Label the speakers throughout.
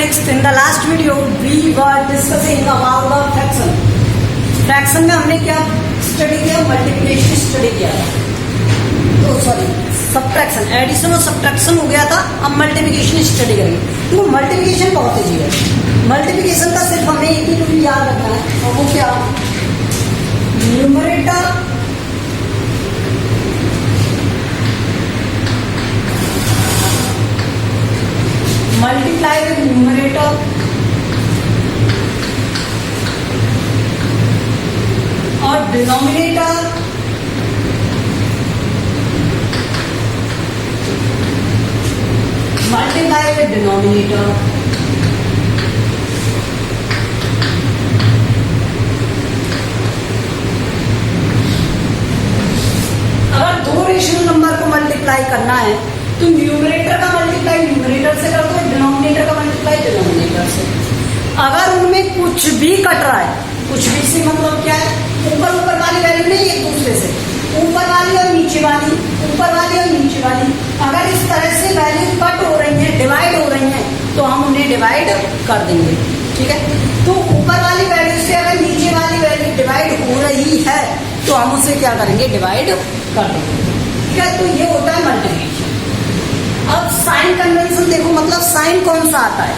Speaker 1: 6th, in the last video we were discussing about the fraction. Fraction में हमने क्या study किया? Multiplication study किया था। तो सॉरी, सब्ट्रैक्शन, एडिशन और सब्ट्रैक्शन हो गया था। अब मल्टीप्लिकेशन स्टडी करेंगे। तो मल्टीप्लिकेशन बहुत ईजी है। मल्टीप्लिकेशन का सिर्फ हमें एक ही रूल याद रखना है, और वो क्या? न्यूमरेटर multiply with numerator और denominator multiply with denominator। अगर दो रेशनल नंबर को मल्टीप्लाई करना है तो न्यूमरेटर का मल्टीप्लाई न्यूमरेटर से कर दो, डिनोमिनेटर का मल्टीप्लाई डिनोमिनेटर से। अगर उनमें कुछ भी कट रहा है, कुछ भी से मतलब क्या है? ऊपर ऊपर वाली वैल्यू नहीं, एक दूसरे से ऊपर वाली और नीचे वाली, ऊपर वाली और नीचे वाली, अगर इस तरह से वैल्यू कट हो रही है, डिवाइड हो रही है, तो हम उन्हें डिवाइड कर देंगे। ठीक है, तो ऊपर वाली वैल्यू से अगर नीचे वाली वैल्यू डिवाइड हो रही है तो हम उसे क्या करेंगे? डिवाइड कर देंगे। ठीक है, तो ये होता है मल्टीप्लिकेशन। अब साइन कन्वेंशन देखो, मतलब साइन कौन सा आता है?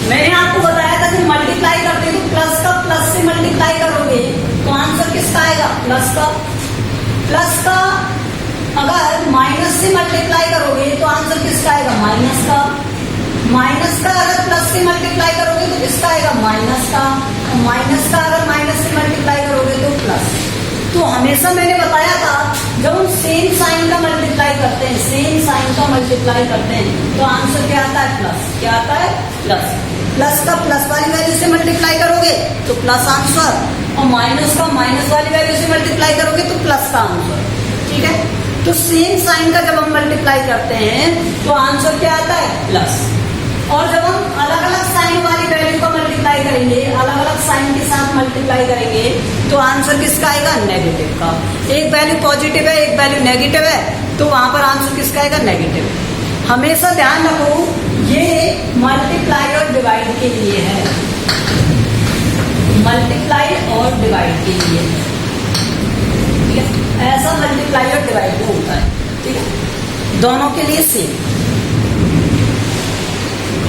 Speaker 1: मैंने आपको बताया था कि मल्टीप्लाई करते तो प्लस का प्लस से मल्टीप्लाई करोगे तो आंसर किसका आएगा? प्लस का। प्लस का अगर माइनस से मल्टीप्लाई करोगे तो आंसर किसका आएगा? माइनस का। माइनस का अगर प्लस से मल्टीप्लाई करोगे तो किसका आएगा? माइनस का। माइनस का अगर माइनस से मल्टीप्लाई करोगे तो प्लस। तो हमेशा मैंने बताया था जब हम सेम साइन का मल्टीप्लाई करते हैं, सेम साइन का मल्टीप्लाई करते हैं तो आंसर क्या आता है? प्लस। क्या आता है? प्लस। प्लस का प्लस वाली वैल्यू से मल्टीप्लाई करोगे तो प्लस आंसर, और माइनस का माइनस वाली वैल्यू से मल्टीप्लाई करोगे तो प्लस का आंसर। ठीक है, तो सेम साइन का जब हम मल्टीप्लाई करते हैं तो आंसर क्या आता है? प्लस। और जब हम अलग अलग साइन वाली वैल्यू का मल्टीप्लाई करेंगे, अलग अलग साइन के साथ मल्टीप्लाई करेंगे तो आंसर किसका आएगा? नेगेटिव का। एक वैल्यू पॉजिटिव है, एक वैल्यू नेगेटिव है, तो वहां पर आंसर किसका आएगा? नेगेटिव। हमेशा ध्यान रखो ये मल्टीप्लाई और डिवाइड के लिए है, मल्टीप्लाई और डिवाइड के लिए है। ठीक है, ऐसा मल्टीप्लाई और डिवाइड में होता है। ठीक है, दोनों के लिए सेम।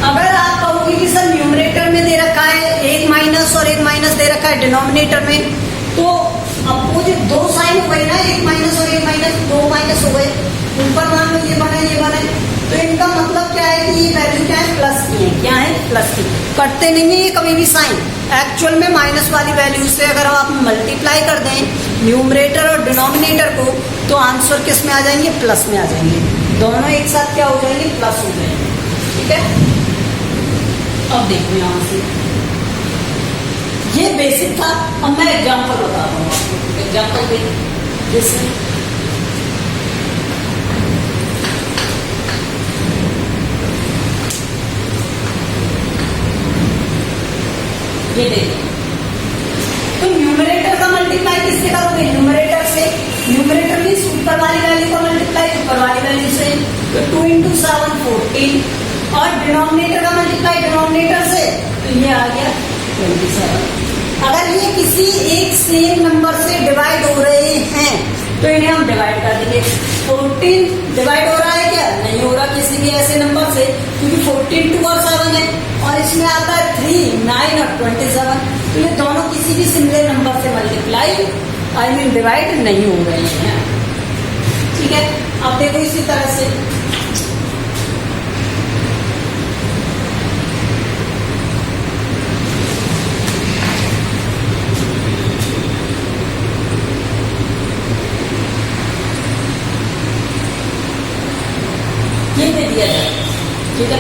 Speaker 1: अगर आप कहोगे कि सर न्यूमरेटर में दे रखा है एक माइनस और एक माइनस दे रखा है डिनोमिनेटर में, तो अपोजिट दो साइन हो गई ना, एक माइनस और एक माइनस, दो माइनस हो गए, ऊपर मान लो ये बना ये बना, तो इनका मतलब क्या है कि ये वैल्यू क्या है? प्लस की है। क्या है? प्लस की। कटते नहीं है ये कभी भी साइन। एक्चुअल में माइनस वाली वैल्यू से अगर आप मल्टीप्लाई कर दें न्यूमरेटर और डिनोमिनेटर को तो आंसर किस में आ जाएंगे? प्लस में आ जाएंगे। दोनों एक साथ क्या हो जाएंगे? प्लस हो जाएंगे। ठीक है, अब देखो यहां से ये बेसिक था। अब मैं एग्जांपल बताता हूँ आपको। एग्जांपल देखिए, जैसे ये देखिए, तो न्यूमरेटर का मल्टीप्लाई किससे करोगे? न्यूमरेटर से। न्यूमरेटर मीन्स ऊपर वाली वैल्यू का मल्टीप्लाई ऊपर वाली वैल्यू से, तो 2 × 7 14, और डिनोमिनेटर का मल्टीप्लाई डिनोमिनेटर से, तो ये आ गया 27। अगर ये किसी एक सेम नंबर से डिवाइड हो रहे हैं तो इन्हें हम डिवाइड कर देंगे। 14 डिवाइड हो रहा है क्या? नहीं हो रहा किसी भी ऐसे नंबर से, क्योंकि 14 2 और 7 है, और इसमें आता है 3 9 और 27। तो ये दोनों किसी भी सिमिलर नंबर से मल्टीप्लाई डिवाइड नहीं हो रहे हैं। ठीक है, अब देखो इसी तरह से ये दे दिया जाए। ठीक है,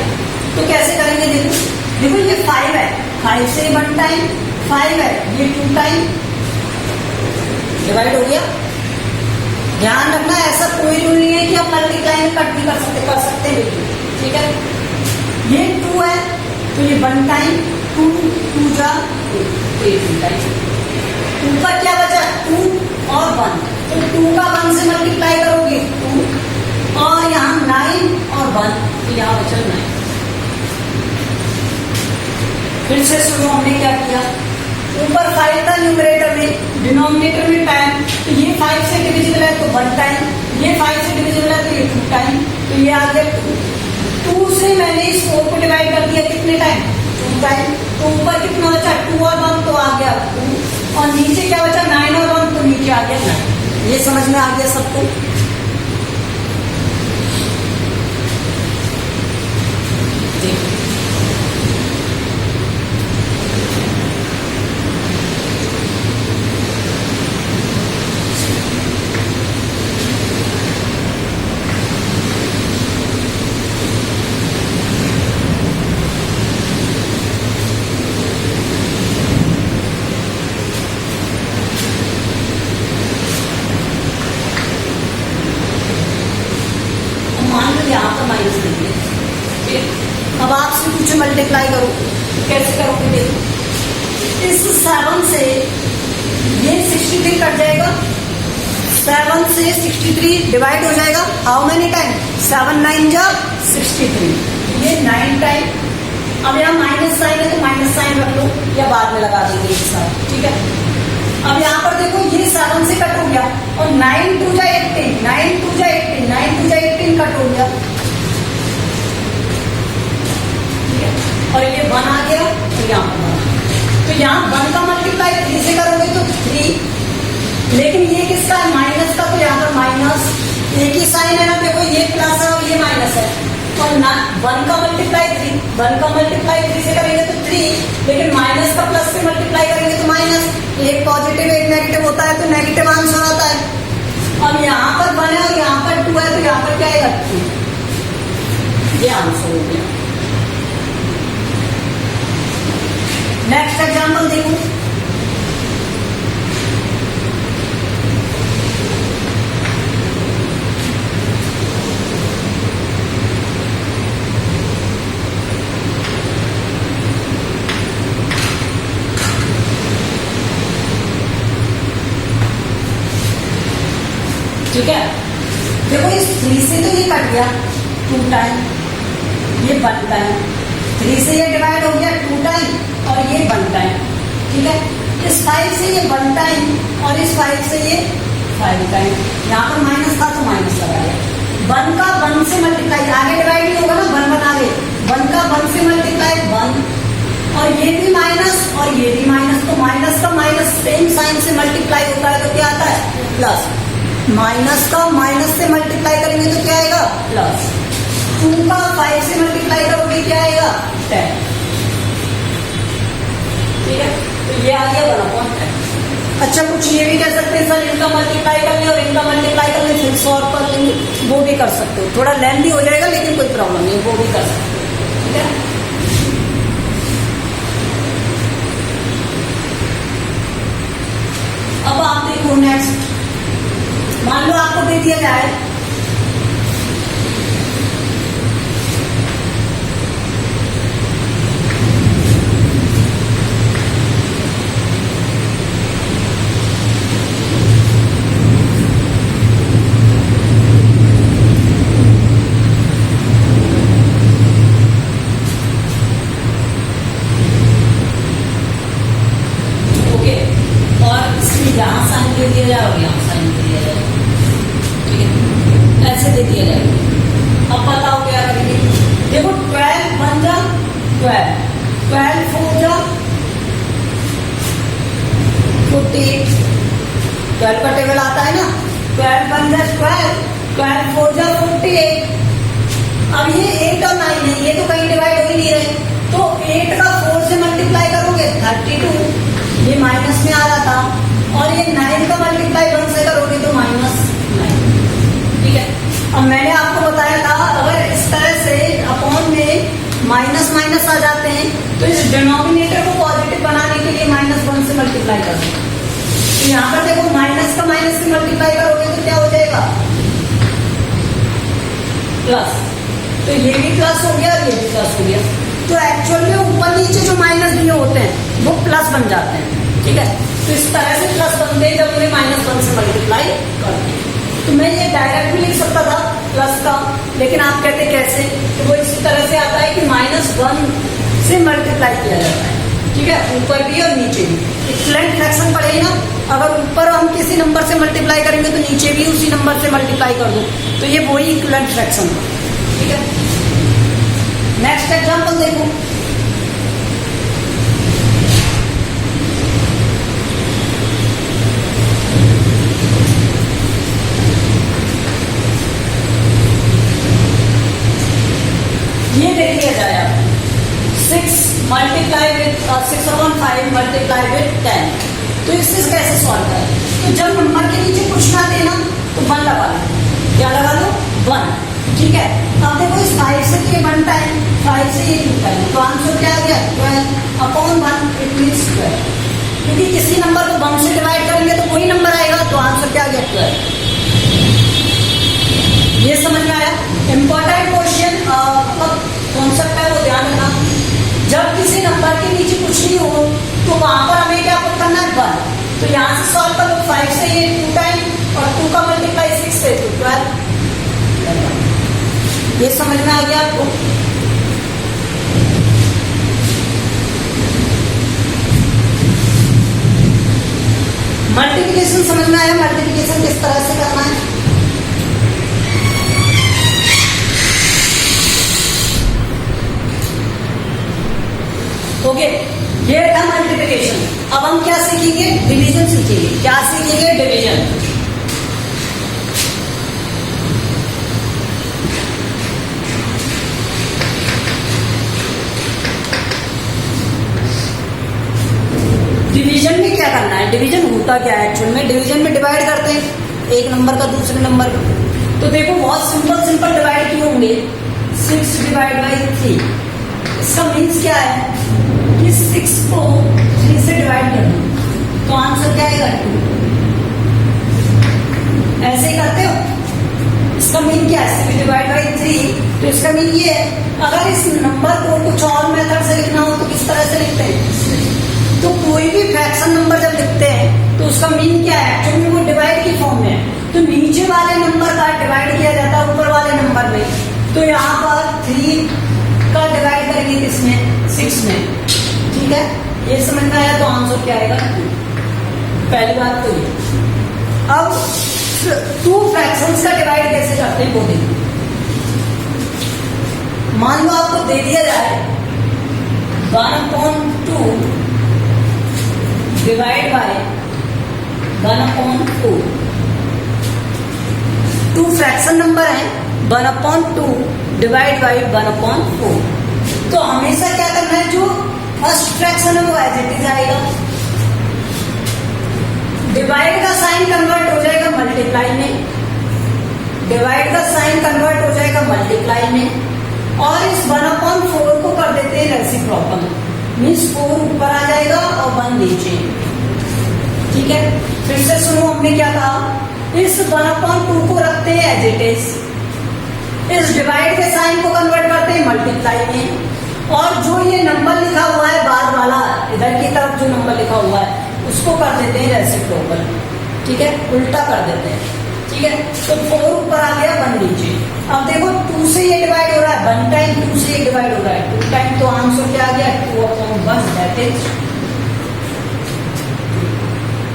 Speaker 1: तो कैसे करेंगे? देखो देखो ये 5 है, 5 से 1 टाइम 5 है, ये 2 टाइम डिवाइड हो गया। ध्यान रखना ऐसा कोई रूल नहीं है कि आप मल्टीप्लाई में कट भी कर सकते हैं बिल्कुल। ठीक है, ये 2 है तो ये 1 टाइम, 2 2 जा 8 टाइम, ऊपर क्या बचा? 2 और 1, तो 2 का 1 से मल्टीप्लाई करोगे 2, और यहाँ 9 और 1, तो यहाँ बचा 9। फिर से शुरू हमने क्या किया, ऊपर 5 था न्यूमरेटर में, डिनोमिनेटर में 10, तो ये 5 से डिविजिबल है तो 1 टाइम, ये 5 से डिविजिबल है तो ये 2 टाइम, तो ये आ गया 2 से मैंने इस 4 को डिवाइड कर दिया कितने टाइम, 2 टाइम, तो ऊपर कितना बचा 2 और 1 तो आ गया 2, और नीचे क्या बचा 9 और 1 तो नीचे आ गया 9। ये समझ में आ गया सबको। यहाँ पर माइनस देंगे, ठीक। अब आपसे पूछे मल्टीप्लाई करो, कैसे करोगे देखो, इस 7 से ये 63 कट जाएगा, 7 से 63 डिवाइड हो जाएगा, हाउ मेनी टाइम, 7 9 जा 63, ये 9 टाइम। अब यहाँ माइनस साइन है तो माइनस साइन रख लो या बाद में लगा देंगे एक साथ, ठीक है। अब यहाँ पर देखो ये 7 से कट हो गया और 9 2 जा 18, 9 2 जा 18, 9 2 जा 18 कट हो गया, ठीक है। और ये 1 आ गया तो यहाँ पर, तो यहाँ 1 का मल्टीप्लाई 3 से करोगे तो 3, लेकिन ये किसका है माइनस का, तो यहाँ पर माइनस, एक ही साइन है ना, देखो ये प्लस है और ये माइनस है, और 1 का मल्टीप्लाई 3, 1 का मल्टीप्लाई 3 से करेंगे तो 3, लेकिन माइनस का प्लस से मल्टीप्लाई करेंगे तो माइनस, एक पॉजिटिव एक नेगेटिव होता है तो नेगेटिव आंसर आता है। अब यहाँ पर 1 है और यहाँ पर 2 है तो यहाँ पर क्या है 2, ये आंसर हो गया। नेक्स्ट एग्जाम्पल देखो, ठीक है। देखो इस 3 से तो ये कट गया 2 टाइम, ये 1 टाइम, 3 से ये डिवाइड हो गया 2 टाइम और ये 1 टाइम, ठीक है। इस 5 से ये 1 टाइम और इस 5 से ये 5 टाइम, यहाँ पर माइनस था तो माइनस लगाया, 1 का 1 से मल्टीप्लाई, आगे डिवाइड नहीं होगा ना, 1 बना दे, 1 का 1 से मल्टीप्लाई 1, और ये भी माइनस और ये भी माइनस, तो माइनस का माइनस सेम साइन से मल्टीप्लाई होता है तो क्या आता है प्लस, माइनस का माइनस से मल्टीप्लाई करेंगे तो क्या आएगा प्लस, 2 का 5 से मल्टीप्लाई करोगे क्या आएगा 10, ठीक है। तो ये आ गया 1/10। अच्छा कुछ ये भी कह सकते हैं सर इनका मल्टीप्लाई कर लें और इनका मल्टीप्लाई कर लें फिर सॉल्व कर लेंगे, वो भी कर सकते हो, थोड़ा लेंथी हो जाएगा लेकिन कोई प्रॉब्लम नहीं, वो भी कर सकते हो, ठीक है। अब आप देखो नेक्स्ट, मान लो आपको दे दिया जाए ओके, और इसमें यहाँ साइन दे दिया जाए और यहाँ साइन दे दिया जाए, ऐसे दे दिया जाएगा। अब बताओ क्या करेंगे, देखो 12 1 जा 12, 12 4 जा 48, 12 का टेबल आता है ना, 12 1 जा 12, 12 4 जा 48। अब ये 8 और 9 है, ये तो कहीं डिवाइड हो ही नहीं रहे, तो 8 का 4 से मल्टीप्लाई करोगे 32, ये माइनस में आ रहा था, और ये 9 का मल्टीप्लाई 1 से करोगे तो -9, ठीक है। अब मैंने आपको बताया था अगर इस तरह से अपॉन में माइनस माइनस आ जाते हैं तो इस डिनोमिनेटर को पॉजिटिव बनाने के लिए -1 से मल्टीप्लाई कर दो, तो यहाँ पर देखो माइनस का माइनस से मल्टीप्लाई करोगे तो क्या हो जाएगा प्लस, तो ये भी प्लस हो गया और ये भी प्लस हो गया, तो एक्चुअल में ऊपर नीचे जो माइनस दिए होते हैं वो प्लस बन जाते हैं, ठीक है। तो इस तरह से प्लस बनते हैं जब उन्हें -1 से मल्टीप्लाई करते हैं, तो मैं ये डायरेक्ट भी लिख सकता था प्लस का, लेकिन आप कहते कैसे, तो वो इस तरह से आता है कि -1 से मल्टीप्लाई किया जाता है, ठीक है, ऊपर भी और नीचे भी इक्विवेलेंट फ्रैक्शन पड़ेगी ना। अगर ऊपर हम किसी नंबर से मल्टीप्लाई करेंगे तो नीचे भी उसी नंबर से मल्टीप्लाई कर दो, तो ये वही इक्विवेलेंट फ्रैक्शन है। ठीक है, नेक्स्ट एग्जांपल देखो। ये देख लिया जाए आप 6 मल्टीप्लाई विथ 6/5 मल्टीप्लाई विथ 10, तो इससे कैसे सॉल्व करें? तो जब नंबर के नीचे कुछ ना देना तो 1 लगा लो, क्या लगा लो 1। ठीक है, अब देखो इस 5 से ये 1 टाइम, 5 से ये 2 टाइम, तो आंसर क्या आ गया 12/1, इट मींस 12, क्योंकि किसी नंबर को 1 से डिवाइड करेंगे तो वही नंबर आएगा, तो आंसर क्या आ गया 12। ये समझ में आया? इंपॉर्टेंट क्वेश्चन कॉन्सेप्ट है, वो ध्यान रखना। जब किसी नंबर के नीचे कुछ नहीं हो तो वहां पर हमें क्या पुट करना है 1, तो यहां से सॉल्व करो 5 से ये 2 टाइम और 2 का मल्टीप्लाई 6 से तो 12। ये समझ में आ गया आपको? मल्टीप्लिकेशन समझ में आया? मल्टीप्लिकेशन किस तरह से करना है? ओके, ये था मल्टीप्लिकेशन। अब हम क्या सीखेंगे? डिवीजन सीखेंगे। क्या सीखेंगे? डिवीजन। डिवीजन में क्या करना है? डिवीजन होता क्या है एक्चुअल में? डिवीजन में डिवाइड करते हैं एक नंबर का दूसरे नंबर का। तो देखो बहुत सिंपल सिंपल डिवाइड किए होंगे। 6 डिवाइड बाई 3, इसका मीन्स क्या है कि 6 को 3 से डिवाइड कर दो, तो आंसर क्या आएगा 2। ऐसे ही करते हो। इसका मीन क्या है? 6 डिवाइड बाई 3, तो इसका मीन ये है अगर इस नंबर को कुछ और मेथड से लिखना हो तो किस तरह से लिखते हैं? तो कोई भी फ्रैक्शन नंबर जब लिखते हैं तो उसका मीन क्या है? एक्चुअली वो डिवाइड की फॉर्म में है, तो नीचे वाले नंबर का डिवाइड किया जाता है ऊपर वाले नंबर में। तो यहाँ पर 3 का डिवाइड करेंगे किसमें? 6 में। ठीक है, ये समझ में आया? तो आंसर क्या आएगा 2। पहली बात तो ये। अब 2 फ्रैक्शंस का डिवाइड कैसे करते हैं वो देखिए। मान लो आपको दे दिया जाए 1/2 डिवाइड बाय 1/4। 2 फ्रैक्शन नंबर है, 1/2 डिवाइड बाई 1/4। तो हमेशा क्या करना है? जो फर्स्ट फ्रैक्शन है वो एज इट इज आएगा, डिवाइड का साइन कन्वर्ट हो जाएगा मल्टीप्लाई में, डिवाइड का साइन कन्वर्ट हो जाएगा मल्टीप्लाई में, और इस 1/4 को कर देते हैं रेसिप्रोकल, मीन्स 4 ऊपर आ जाएगा और 1 नीचे। ठीक है, फिर से सुनो हमने क्या कहा। इस 1/2 को रखते हैं एज इट इज, इस डिवाइड के साइन को कन्वर्ट करते हैं मल्टीप्लाई में, और जो ये नंबर लिखा हुआ है बाद वाला इधर की तरफ जो नंबर लिखा हुआ है उसको कर देते हैं रेसिप्रोकल। ठीक है, उल्टा कर देते हैं। ठीक है, तो 4 ऊपर आ गया 1 नीचे। अब देखो 2 से ये डिवाइड हो रहा है, 1 टाइम 2 से ये डिवाइड हो रहा है 2 टाइम, तो आंसर क्या आ गया 2/1, दैट इज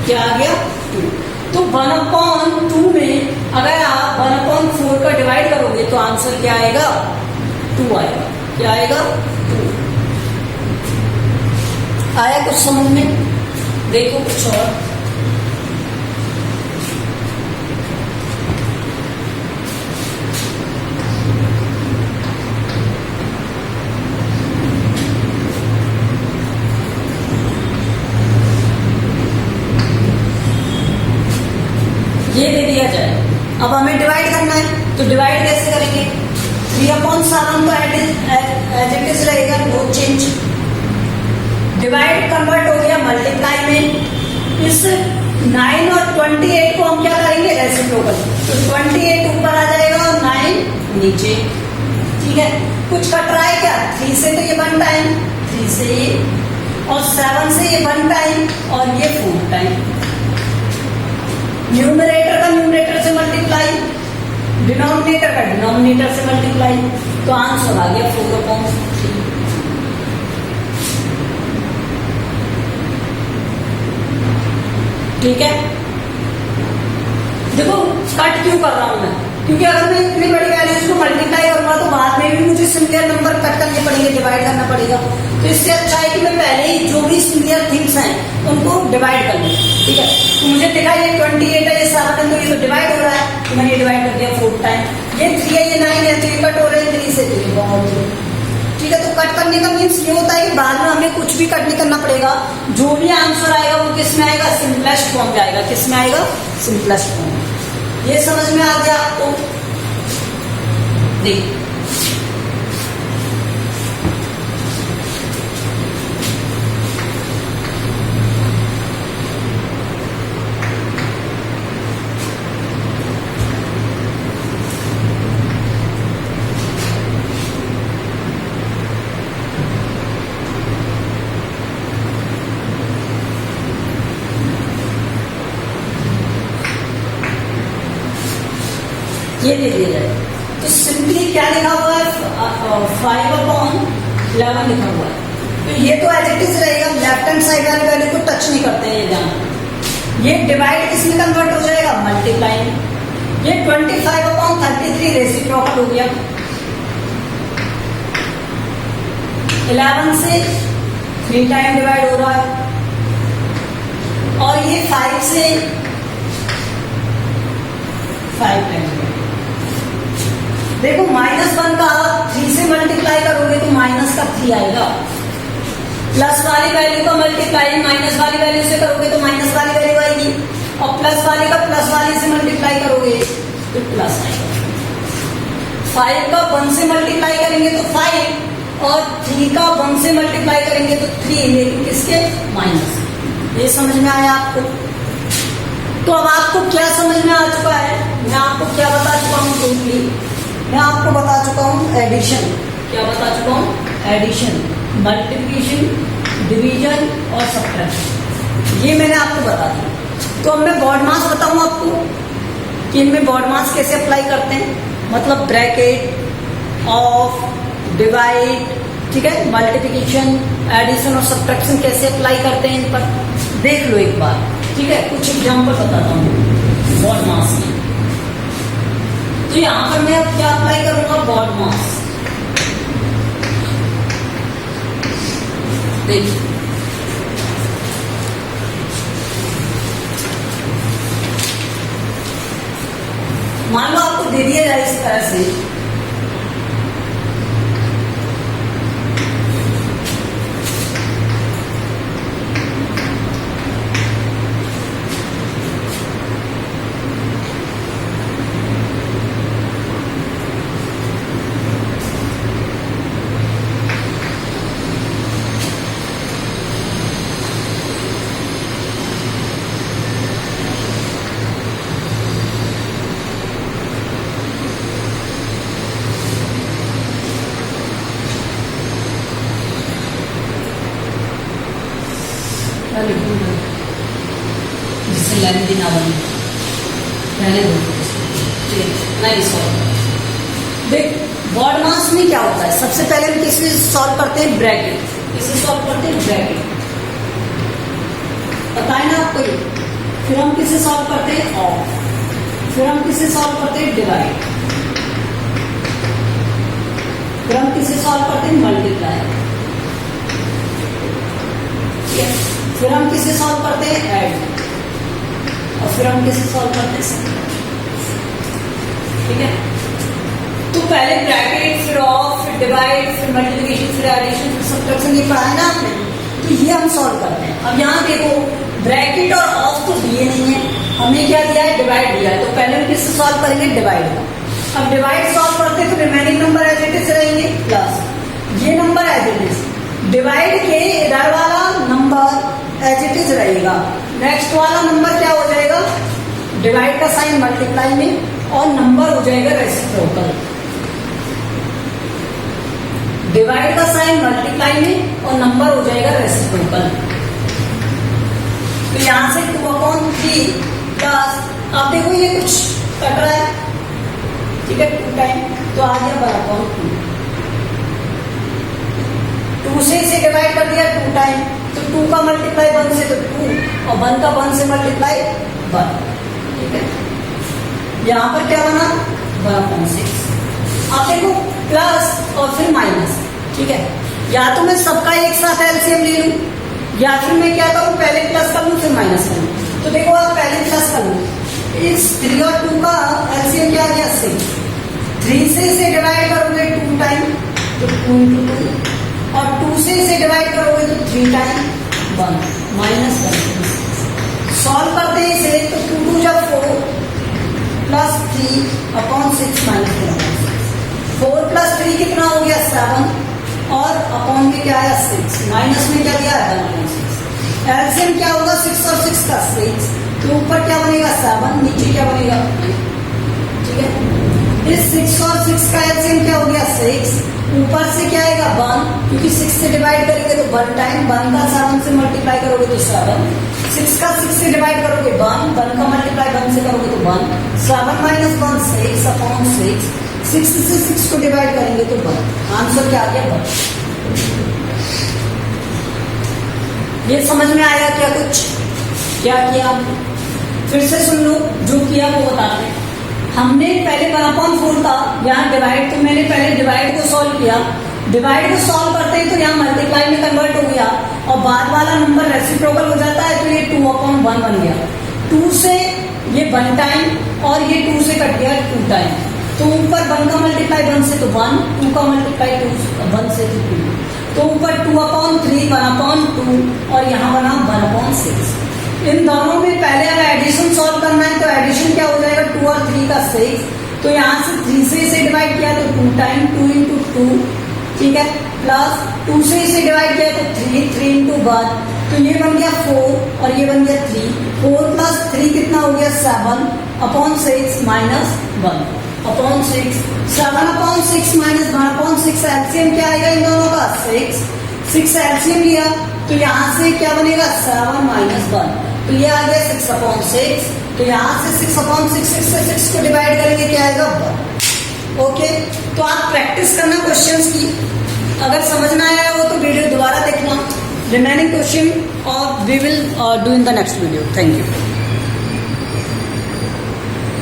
Speaker 1: क्या आ गया 2। तो 1/2 में अगर आप 1/4 का डिवाइड करोगे तो आंसर क्या आएगा 2 आएगा। क्या आएगा 2। आया कुछ समझ में? देखो कुछ और। ये दे दिया जाए, अब हमें डिवाइड करना है, तो डिवाइड कैसे करेंगे? 3/7 तो एज इट इज रहेगा, नो चेंज। डिवाइड कन्वर्ट हो गया मल्टीप्लाई में। इस 9 और 28 को हम क्या करेंगे? रेसिप्रोकल, तो 28 ऊपर आ जाएगा और 9 नीचे। ठीक है, कुछ कट रहा है क्या? 3 से तो ये 1 टाइम, 3 से ये, और 7 से ये 1 टाइम, और ये 4 टाइम। न्यूमरेटर का न्यूमरेटर से मल्टीप्लाई, डिनोमिनेटर का डिनोमिनेटर से मल्टीप्लाई, तो आंसर आ गया 4/3। ठीक है, देखो कट क्यों कर रहा हूं मैं, क्योंकि अगर मैं इतनी बड़ी वैल्यूज को मल्टीप्लाई करूंगा तो बाद में भी मुझे सिमिलर नंबर कट करने पड़ेंगे, डिवाइड करना पड़ेगा। तो इससे अच्छा है कि मैं पहले ही जो भी सिमिलर थिंग्स हैं उनको डिवाइड कर लूं। ठीक है, तो मुझे देखा ये 28 है, ये 7 है, तो ये तो डिवाइड हो रहा है, तो मैंने डिवाइड कर दिया 4 टाइम। ये 3 है, ये 9 है, तो ये कट हो रहा है 3 से 3 बहुत। ठीक है, तो कट करने का मीन्स ये होता है कि बाद में हमें कुछ भी कट नहीं करना पड़ेगा, जो भी आंसर आएगा वो किस में आएगा, सिंपलेस्ट फॉर्म में आएगा। किस में आएगा, सिंपलेस्ट फॉर्म। ये समझ में आ गया आपको? देख ये दे दिया जाए तो सिंपली क्या लिखा हुआ है, 5/11 लिखा हुआ है। तो ये तो एज इट इज रहेगा, लेफ्ट हैंड साइड वाली वैल्यू को टच नहीं करते हैं, ये जाना। ये डिवाइड किसमें कन्वर्ट हो जाएगा, मल्टीप्लाई में। ये 25/33 रेसिप्रोकल हो गया, 11 से 3 टाइम डिवाइड हो रहा है, और ये 5 से 5 टाइम। देखो -1 का 3 से मल्टीप्लाई करोगे तो माइनस का 3 आएगा, प्लस वाली वैल्यू का मल्टीप्लाई माइनस वाली वैल्यू से करोगे तो माइनस वाली वैल्यू आएगी, और प्लस वाली का प्लस वाली से मल्टीप्लाई करोगे तो प्लस आएगा। 5 का 1 से मल्टीप्लाई करेंगे तो 5, और 3 का 1 से मल्टीप्लाई करेंगे तो 3, लेकिन किसके, माइनस। ये समझ में आया आपको? तो अब आपको क्या समझ में आ चुका है, मैं आपको क्या बता चुका हूँ टोटली, मैं आपको बता चुका हूं एडिशन। क्या बता चुका हूं, एडिशन, मल्टीप्लिकेशन, डिवीजन और सब्ट्रैक्शन, ये मैंने आपको बता दिया। तो अब मैं बॉड मास बताऊं आपको कि इनमें बॉड मास कैसे अप्लाई करते हैं, मतलब ब्रैकेट, ऑफ, डिवाइड, ठीक है, मल्टीप्लिकेशन, एडिशन और सब्ट्रैक्शन कैसे अप्लाई करते हैं इन पर देख लो एक बार। ठीक है, कुछ एग्जाम्पल बताता हूं बॉड मास की। तो यहां पर मैं अब क्या अप्लाई करूंगा, बॉड मास। देखिए मान लो आपको दे दिया जाए इस तरह से, जिससे लेंदी ना बने, पहले नहीं सॉल्व। देख बॉड मास में क्या होता है, सबसे पहले हम किससे सॉल्व करते हैं, ब्रैकेट। किससे सॉल्व करते हैं, ब्रैकेट, पता है ना आपको ये। फिर हम किससे सॉल्व करते हैं, ऑफ। फिर हम किससे सॉल्व करते हैं, डिवाइड। फिर हम किससे सॉल्व करते हैं, मल्टीप्लाई। फिर हम किसे सॉल्व करते हैं, ऐड। और फिर हम किसे सॉल्व करते हैं, ठीक है। तो पहले ब्रैकेट, फिर ऑफ, फिर डिवाइड, फिर मल्टीप्लिकेशन, फिर एडिशन, फिर सब्ट्रैक्शन, ये पढ़ा है ना आपने, तो ये हम सॉल्व करते हैं। अब यहाँ देखो ब्रैकेट और ऑफ तो दिए नहीं है, हमने क्या दिया है, डिवाइड दिया है। तो पहले हम किससे सॉल्व करेंगे, डिवाइड का। अब डिवाइड सॉल्व करते हैं तो remaining number as it is रहेंगे, प्लस ये number as it is, divide के इधर वाला नंबर एज इट इज रहेगा, नेक्स्ट वाला नंबर क्या हो जाएगा, डिवाइड का साइन मल्टीप्लाई में, और नंबर हो जाएगा रेसिप्रोकल। डिवाइड का साइन मल्टीप्लाई में और नंबर हो जाएगा रेसिप्रोकल। तो यहां से 2/3 प्लस, अब देखो ये कुछ कट रहा है, ठीक है, 2 टाइम, तो आ गया 12/2। 2 से इसे डिवाइड कर दिया 2 टाइम, तो 2 का मल्टीप्लाई 1 से तो 2 और 1 का 1 से मल्टीप्लाई 1, ठीक है। यहाँ पर क्या बना 1/6। अब देखो प्लस और फिर माइनस, ठीक है। या तो मैं सबका एक साथ एलसीएम ले लूं या फिर मैं क्या करूं पहले प्लस कर लूं फिर माइनस कर लूं। तो देखो आप पहले प्लस कर लो, इस 3 और 2 का एलसीएम क्या आ गया 6। 3 से इसे डिवाइड करोगे 2 टाइम तो 2 × 2 और 2 से इसे डिवाइड करोगे तो 3 टाइम 1 माइनस 1। सॉल्व करते हैं इसे तो 2 2 जब 4 प्लस 3/6 माइनस 4 प्लस 3 कितना हो गया 7 और अपॉन में क्या आया 6 माइनस में क्या दिया है 1/6। एलसीएम क्या होगा 6 और 6 का 6 तो ऊपर क्या बनेगा 7 नीचे क्या बनेगा 9, ठीक है। इस 6 और 6 का एलसीएम क्या हो गया 6, ऊपर से क्या आएगा 1 क्योंकि 6 से डिवाइड करेंगे तो 1 टाइम 1 का 7 से मल्टीप्लाई करोगे तो 7, 6 का 6 से डिवाइड करोगे 1 का मल्टीप्लाई 1 से करोगे तो 1, 7 माइनस 1 6/6, 6 से 6 को डिवाइड करेंगे तो 1, आंसर क्या आ गया 1। ये समझ में आया क्या कुछ? क्या किया? फिर से सुन लो, जो किया वो बता रहे। हमने पहले 1/4 था, यहाँ डिवाइड, तो मैंने पहले डिवाइड को सॉल्व किया। डिवाइड को सॉल्व करते हैं तो यहाँ मल्टीप्लाई में कन्वर्ट हो गया और बाद वाला नंबर रेसिप्रोकल हो जाता है तो ये 2/1 बन गया। 2 से ये 1 टाइम और ये 2 से कट गया 2 टाइम, तो ऊपर 1 का मल्टीप्लाई 1 से तो 1, 2 का मल्टीप्लाई 1 से तो 2, तो ऊपर 2/3 1/2 और यहाँ बना 1/6। इन दोनों में पहले अगर एडिशन सॉल्व करना है तो एडिशन क्या हो जाएगा 2 और 3 का 6, तो यहाँ से 3 से इसे डिवाइड किया तो 2 टाइम 2 × 2, ठीक है, प्लस 2 से इसे डिवाइड किया तो 3 × 1, तो ये बन गया 4 और ये बन गया 3। 4 प्लस 3 कितना हो गया 7/6 माइनस 1/6, 7/6 माइनस 1/6 एलसीएम क्या आएगा इन दोनों का 6 एलसीएम लिया तो यहाँ से क्या बनेगा 7 माइनस 1, तो ये आ गया 6/6, तो यहाँ से 6/6 से 6 को डिवाइड करेंगे क्या आएगा 1। ओके, तो आप प्रैक्टिस करना क्वेश्चंस की, अगर समझ में आया हो तो वीडियो दोबारा देखना, रिमेनिंग क्वेश्चन और we will do in the next video. Thank you.